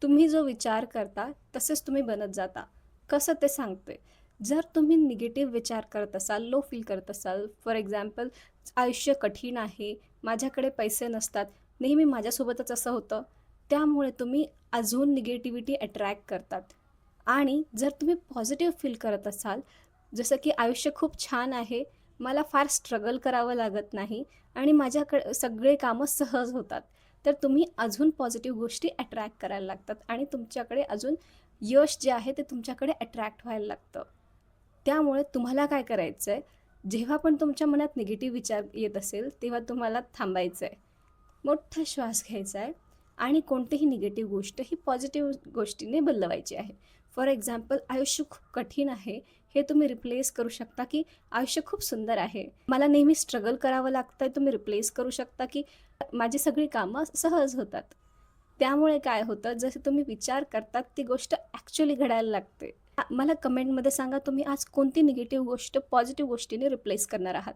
तुम्ही जो विचार करता तसेच तुम्ही बनत जाता. कसं ते सांगते. जर तुम्ही निगेटिव्ह विचार करत असाल, लो फील करत असाल, फॉर एक्झाम्पल आयुष्य कठीण आहे, माझ्याकडे पैसे नसतात, नेहमी माझ्यासोबतच असं होतं, त्यामुळे तुम्ही अजून निगेटिव्हिटी अट्रॅक्ट करतात. आणि जर तुम्ही पॉझिटिव्ह फील करत असाल, जसं की आयुष्य खूप छान आहे, मला फार स्ट्रगल करावं लागत नाही आणि माझ्याकडे सगळे कामं सहज होतात. तर तुम्ही अजून पॉझिटिव्ह गोष्टी अट्रॅक्ट करायला लागतात आणि तुमच्याकडे अजून यश जे आहे ते तुमच्याकडे अट्रॅक्ट व्हायला लागतं. त्यामुळे तुम्हाला काय करायचं आहे, जेव्हा पण तुमच्या मनात निगेटिव्ह विचार येत असेल, तेव्हा तुम्हाला थांबायचं आहे. मोठा श्वास घ्यायचा आहे आणि कोणतीही निगेटिव्ह गोष्ट ही पॉझिटिव्ह गोष्टीने बदलवायची आहे. फॉर एक्झाम्पल आयुष्य खूप कठीण आहे, हे तुम्ही रिप्लेस करू शकता, की आयुष्य खूप सुंदर आहे. मला नेहमी स्ट्रगल करावं लागतंय, तुम्ही रिप्लेस करू शकता, की माझी सगळी कामं सहज होतात. त्यामुळे काय होतं, जसं तुम्ही विचार करतात ती गोष्ट ॲक्चुअली घडायला लागते. मला कमेंटमध्ये सांगा तुम्ही आज कोणती निगेटिव्ह गोष्ट पॉझिटिव्ह गोष्टीने रिप्लेस करणार आहात?